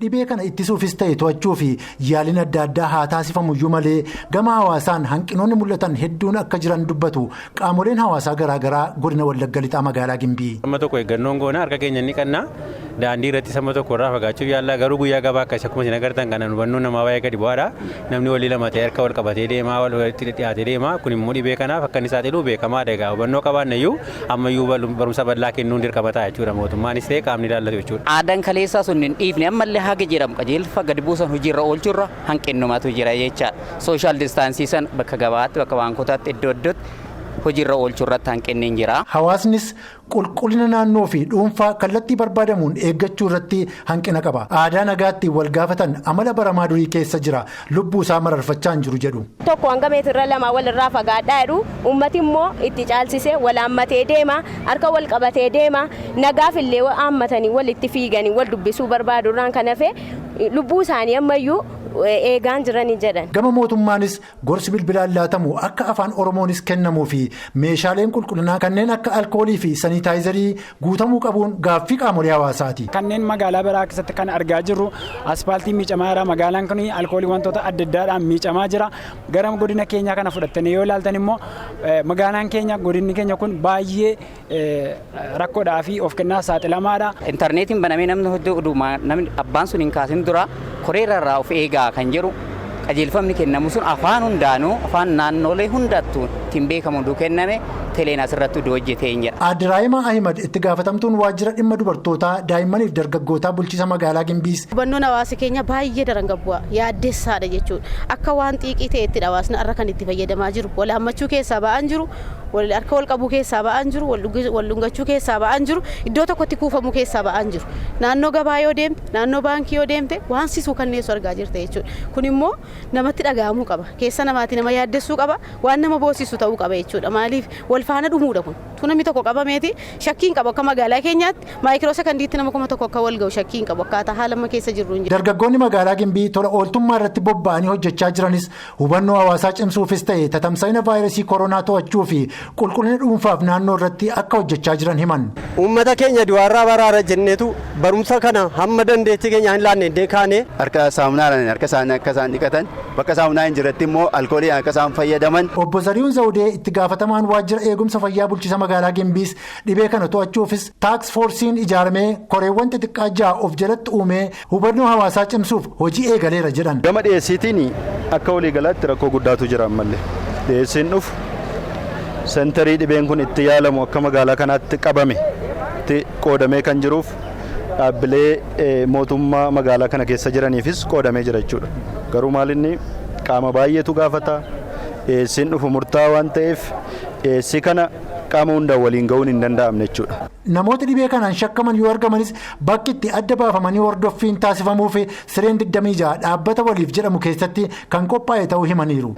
Dhibee kana ittisuufis ta'e to'achuu fi yaaliin adda addaa haa taasifamuyyuu malee gama hawaasaan hanqinoonni mul'atan hedduun akka jiran dubbatu qaamoleen hawaasaa garaagaraa godina Wallagga Lixaa magaalaa Gimbii. Amma tokko eeggannoon goona harka keenya ni qannaa daandii irratti sama tokko irraa fagaachuuf yaallaa garuu guyyaa gabaa akka akkuma isin agartan kana hubannoo namaa baay'ee gadi bu'aadha. Namni walii lama ta'e harka wal qabatee deemaa walitti dhiyaatee deemaa kun immoo dhibee kanaaf akka inni saaxilu beekamaadha. Egaa hubannoo qabaanneyyuu ammayyuu barumsa bal'aa kennuun dirqama ta'a jechuudha mootummaanis ta'e qaamni ilaallatu jechuudha. Aadaan kaleessaa sun hin dhiifne ammallee haga jedhamu qajeelfa gadi buusan hojiirra oolchurra hanqinnumatu jira jechaadha. Sooshaal diistaansii san bakka gabaatti bakka baankotaatti iddoo iddootti hojiirra oolchurratti hanqinni jira. Hawaasnis qulqullina naannoo fi dhuunfaa kallattii barbaadamuun eeggachuu irratti hanqina qaba. Aadaa nagaatti wal gaafatan amala baramaa durii keessa jira. Lubbuu isaa mararfachaa hin jiru jedhu. Tokko hanga meetirra lama walirraa fagaadhaa jedhu uummati immoo itti caalsisee wal hammatee deema harka wal qabatee deema nagaaf illee hammatanii walitti fiiganii wal dubbisuu barbaadu irraan kan hafe lubbuu isaanii ammayyuu eegaan jiranii jedhan. Gama mootummaanis gorsi bilbilaan laatamu akka afaan Oromoonis kennamuu fi meeshaaleen qulqullinaa kanneen akka alkoolii fi sanitaayizarii guutamuu qabuun gaaffii qaamolee hawaasaati. Kanneen magaalaa biraa keessatti kan argaa jirru aspaaltii miicamaa jira. Magaalaan kun alkoolii wantoota adda addaadhaan miicamaa jira. Gara godina keenyaa kana fudhattanii yoo ilaaltan immoo magaalaan keenya godinni keenya kun baay'ee rakkoodhaa fi of kennaa saaxilamaadha. Intarneetiin banamee namni abbaan sun hin kaasin dura koreera irraa of eegaa kan jedhu qajeelfamni kennamu sun afaan hundaanuu afaan naannolee hundattuu ittiin beekamu kenname teleen asirratti hojjetee hin jedha. Aadde Raayimaa Ahimad itti gaafatamtuun waajjira dhimma dubartootaa daa'immaniif dargaggootaa bulchiinsa magaalaa Gimbiis. Hubannoon hawaasa keenya baay'ee daran gabbu'a yaaddeessaadha jechuudha. Akka waan xiiqii ta'etti hawaasni har'a kan itti fayyadamaa jiru wal hammachuu keessaa ba'an jiru. Harka wal qabuu keessaa ba'an jiru wal dhungachuu keessaa ba'an jiru iddoo tokkotti kuufamuu keessaa ba'an jiru naannoo gabaa yoo deemte naannoo baankii yoo deemte waan sisuu kanneessu argaa jirta jechuudha. Kun immoo namatti dhaga'amuu qaba keessa namaatti nama yaaddessuu qaba waan nama boosisu ta'uu qaba jechuudha. Maaliif wal faana dhumuudha kun namni tokko qabameeti shakkiin qabu akka magaalaa keenyaatti maayikiroo sekandiitti nama kuma tokko akka wal ga'u shakkiin qabu akkaataa haala amma keessa jirru hin jiru. Dargaggoonni magaalaa Gimbii tola ooltummaa irratti bobba'anii hojjechaa jiranis hubannoo hawaasaa cimsuufis ta'e tatamsa'ina vaayirasii koronaa to'achuu fi qulqullina dhuunfaaf naannoo irratti akka hojjechaa jiran himan. Uummata keenya du'aarraa baraara jenneetu barumsa kana hamma dandeettii keenya hin laanne deekaane harka saamunaadhaan harka isaanii akka isaan dhiqatan bakka saamunaa hin jirretti immoo alkoolii akka isaan fayyadaman. Obbo Zarihuun Zawudee itti gaafatamaan waajjira eegumsa fayyaa bulchiinsa magaalaa Gimbiis dhibee kana to'achuufis taaks foorsiin ijaaramee koreewwan xixiqqaa ja'a of jalatti uumee hubannoo hawaasaa cimsuuf hojii eegaleera jedhan. Gama dhiyeessiitiin akka waliigalaatti rakkoo guddaatu jira ammallee dhiyeessiin dhufu sentarii dhibeen kun itti yaalamu akka magaalaa kanaatti qabame itti qoodamee kan jiruuf dhaabbilee mootummaa magaalaa kana keessa jiraniifis qoodamee jira jechuudha. Garuu maalinni qaama baay'eetu gaafata dhiyeessiin dhufu murtaa'aa waan ta'eef dhiyeessii kana qaama hundaan waliin ga'uun hin danda'amne jechuudha. Namoota dhibee kanaan shakkaman yoo argamanis bakki itti adda baafamanii hordoffiin taasifamuuf sireen 26 dhaabbata waliif jedhamu keessatti kan qophaa'e ta'uu himaniiru.